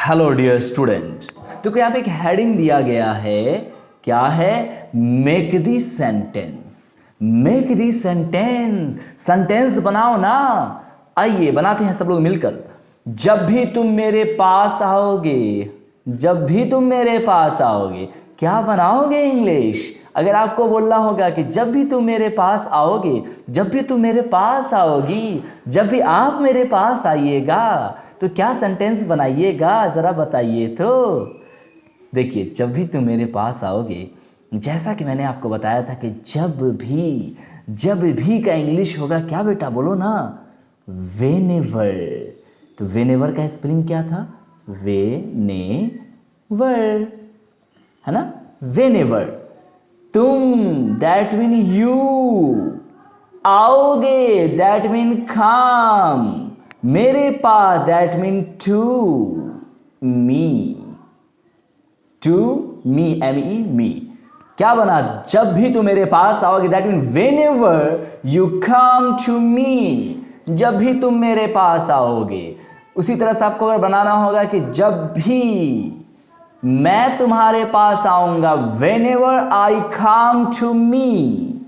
Hello dear student. तो यहाँ पे एक हेडिंग दिया गया है, क्या है? Make the sentence. Make the sentence, sentence बनाओ ना। आइए बनाते हैं सब लोग मिलकर। जब भी तुम मेरे पास आओगे, जब भी तुम मेरे पास आओगे, क्या बनाओगे इंग्लिश? अगर आपको बोलना होगा कि जब भी तुम मेरे पास आओगे, जब भी तुम मेरे पास आओगी, जब भी आप मेरे पास आइएगा, तो क्या सेंटेंस बनाइएगा जरा बताइए तो। देखिए, जब भी तुम मेरे पास आओगे, जैसा कि मैंने आपको बताया था कि जब भी का इंग्लिश होगा क्या बेटा? बोलो ना, वेनेवर। तो वेनेवर का स्पेलिंग क्या था? वेनेवर, है ना? वेनेवर। तुम, दैट मीन यू। आओगे, दैट मीन कम। मेरे पास, that mean to me. To me, M-E, me. क्या बना? जब भी तुम मेरे पास आओगे, that mean whenever you come to me. जब भी तुम मेरे पास आओगे। उसी तरह से आपको अगर बनाना होगा कि जब भी मैं तुम्हारे पास आऊंगा, वेनेवर आई कम टू मी।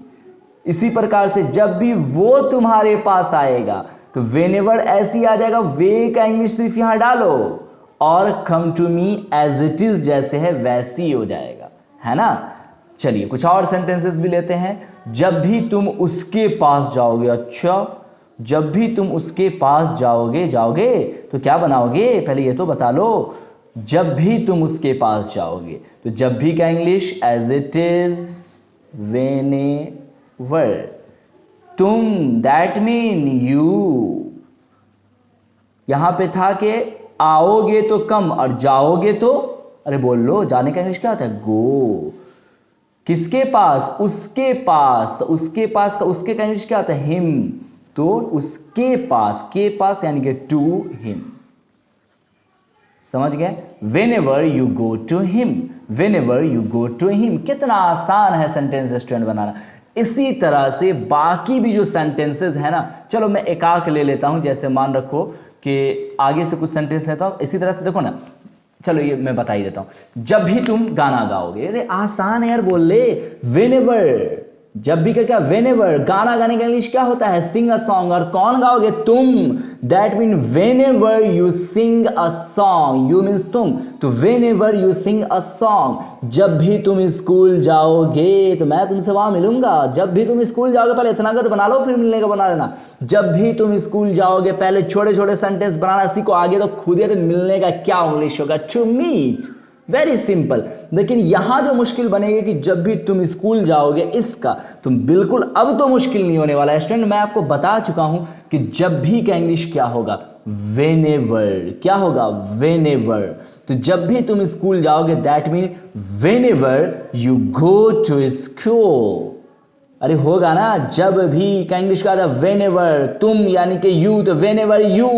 इसी प्रकार से जब भी वो तुम्हारे पास आएगा, तो वेनेवर ऐसी आ जाएगा, वे का इंग्लिश सिर्फ यहां डालो और come to me as it is जैसे है वैसी हो जाएगा, है ना? चलिए कुछ और सेंटेंसेस भी लेते हैं। जब भी तुम उसके पास जाओगे, अच्छा, जब भी तुम उसके पास जाओगे तो क्या बनाओगे? पहले ये तो बता लो। जब भी तुम उसके पास जाओगे, तो जब भी का English as it is, whenever. तुम, दैट मीन यू। यहां पे था कि आओगे तो कम और जाओगे तो, अरे बोल लो, जाने का इंग्लिश क्या होता है? गो। किसके पास? उसके पास। तो उसके पास का, उसके का इंग्लिश क्या होता है? हिम। तो उसके पास, के पास यानी कि टू हिम। समझ गए? Whenever you go to him, whenever you go to him. कितना आसान है सेंटेंस स्टूडेंट बनाना। इसी तरह से बाकी भी जो सेंटेंसेस है ना, चलो मैं एक आक ले लेता हूं। जैसे मान रखो कि आगे से कुछ सेंटेंस लेता हूं, इसी तरह से देखो ना। चलो ये मैं बता ही देता हूं। जब भी तुम गाना गाओगे, अरे आसान है यार, बोल ले। वेनेवर, जब भी क्या? वेनेवर। गाना गाने का इंग्लिश क्या होता है? सिंग अ सॉन्ग। और कौन गाओगे? तुम। That mean whenever you sing a song, you means तुम। तो whenever you sing a song. जब भी तुम स्कूल जाओगे, तो मैं तुमसे वहां मिलूंगा। जब भी तुम स्कूल जाओगे, पहले इतना तो बना लो, फिर मिलने का बना लेना। जब भी तुम स्कूल जाओगे, पहले छोटे छोटे सेंटेंस बनाना सीखो, आगे तो खुद ही। तो मिलने का क्या इंग्लिश होगा? To meet. Very simple. लेकिन यहां जो मुश्किल बनेगी कि जब भी तुम स्कूल जाओगे, इसका तुम बिल्कुल, अब तो मुश्किल नहीं होने वाला है स्टूडेंट। मैं आपको बता चुका हूं कि जब भी का इंग्लिश क्या होगा? वेनेवर। क्या होगा? वेनेवर। तो जब भी तुम स्कूल जाओगे, that mean whenever you go to school. अरे होगा ना? जब भी का इंग्लिश का था वेनेवर, तुम यानी कि यू, तो वेनेवर यू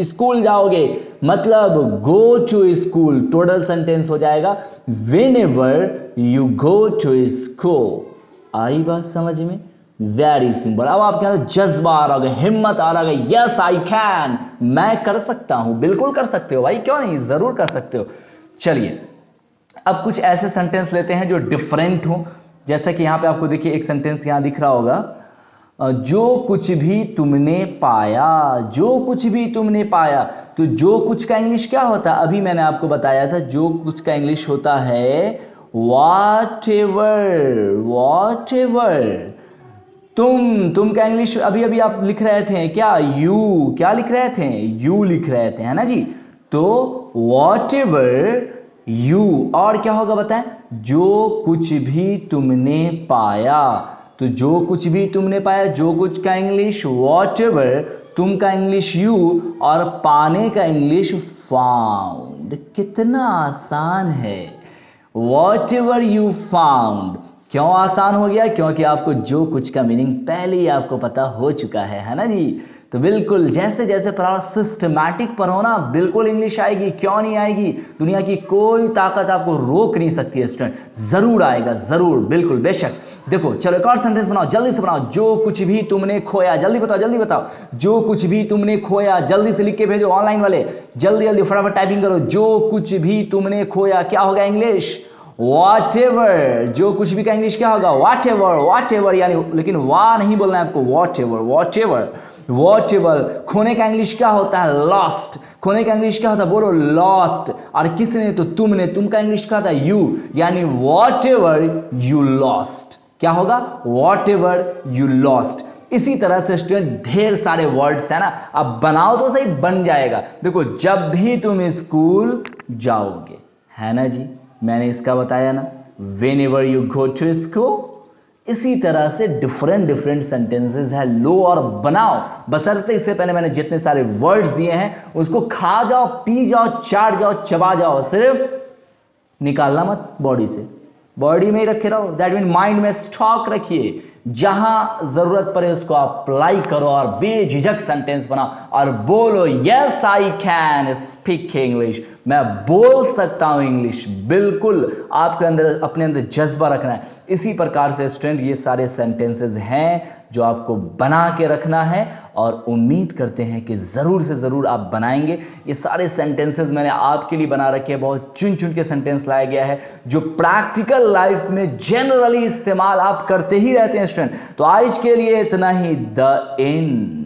स्कूल जाओगे, मतलब go to school. Total sentence हो जाएगा whenever you go to school. आई बात समझ में? Very simple. अब आपके अंदर जज्बा आ रहा होगा, हिम्मत आ रहा होगा, यस आई कैन, मैं कर सकता हूं। बिल्कुल कर सकते हो भाई, क्यों नहीं, जरूर कर सकते हो। चलिए अब कुछ ऐसे सेंटेंस लेते हैं जो डिफरेंट हो। जैसा कि यहां पे आपको देखिए एक सेंटेंस यहां दिख रहा होगा, जो कुछ भी तुमने पाया, जो कुछ भी तुमने पाया। तो जो कुछ का इंग्लिश क्या होता है? अभी मैंने आपको बताया था, जो कुछ का इंग्लिश होता है वॉट एवर, वॉट एवर। तुम का इंग्लिश अभी अभी आप लिख रहे थे क्या? यू। क्या लिख रहे थे? यू लिख रहे थे, है ना जी? तो वॉट एवर यू, और क्या होगा बताएं? जो कुछ भी तुमने पाया। तो जो कुछ भी तुमने पाया, जो कुछ का इंग्लिश वॉट एवर, तुम का इंग्लिश यू, और पाने का इंग्लिश फाउंड। कितना आसान है। What ever you found. क्यों आसान हो गया? क्योंकि आपको जो कुछ का मीनिंग पहले ही आपको पता हो चुका है ना जी? तो बिल्कुल जैसे जैसे पढ़ाओ, सिस्टमैटिक पढ़ो ना, बिल्कुल इंग्लिश आएगी। क्यों नहीं आएगी? दुनिया की कोई ताकत आपको रोक नहीं सकती है स्टूडेंट, जरूर आएगा, जरूर, बिल्कुल, बेशक। देखो चलो एक और सेंटेंस बनाओ, जल्दी से बनाओ। जो कुछ भी तुमने खोया, जल्दी बताओ जल्दी बताओ। जो कुछ भी तुमने खोया, जल्दी से लिख के भेजो ऑनलाइन वाले, जल्दी जल्दी फटाफट टाइपिंग करो। जो कुछ भी तुमने खोया क्या होगा इंग्लिश? Whatever। जो कुछ भी का इंग्लिश क्या होगा? Whatever। Whatever यानी, लेकिन वाह नहीं बोलना है आपको, whatever whatever whatever। खोने का इंग्लिश क्या होता है? lost। खोने का इंग्लिश क्या होता है? बोलो lost। और किसने? तो तुमने। तुम का इंग्लिश क्या होता है? you। यानी whatever you lost। क्या होगा? whatever you lost। इसी तरह से स्टूडेंट ढेर सारे वर्ड्स है ना, अब बनाओ तो सही, बन जाएगा। देखो जब भी तुम स्कूल जाओगे, है ना जी, मैंने इसका बताया ना, whenever you go to school. इसी तरह से डिफरेंट डिफरेंट सेंटेंसेस है, लो और बनाओ। बशर्ते इससे पहले मैंने जितने सारे वर्ड्स दिए हैं उसको खा जाओ, पी जाओ, चाट जाओ, चबा जाओ, सिर्फ निकालना मत बॉडी से, बॉडी में ही रखे रहो। दैट मीन माइंड में स्टॉक रखिए, जहां जरूरत पड़े उसको अप्लाई करो और बेझिझक सेंटेंस बनाओ और बोलो yes I can speak English. मैं बोल सकता हूं इंग्लिश। बिल्कुल आपके अंदर, अपने अंदर जज्बा रखना है। इसी प्रकार से स्टूडेंट ये सारे सेंटेंसेस हैं जो आपको बना के रखना है और उम्मीद करते हैं कि ज़रूर से ज़रूर आप बनाएंगे। ये सारे सेंटेंसेस मैंने आपके लिए बना रखे हैं, बहुत चुन चुन के सेंटेंस लाया गया है जो प्रैक्टिकल लाइफ में जनरली इस्तेमाल आप करते ही रहते हैं स्टूडेंट। तो आज के लिए इतना ही, द एंड।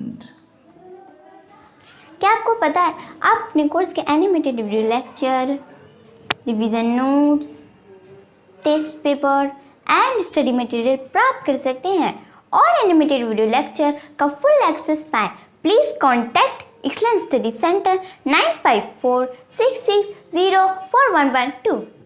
क्या आपको पता है आप अपने कोर्स के animated video lecture, revision notes, test paper and study material प्राप्त कर सकते हैं और एनिमेटेड वीडियो लेक्चर का फुल एक्सेस पाएं? Please contact excellence study centre 9546604112।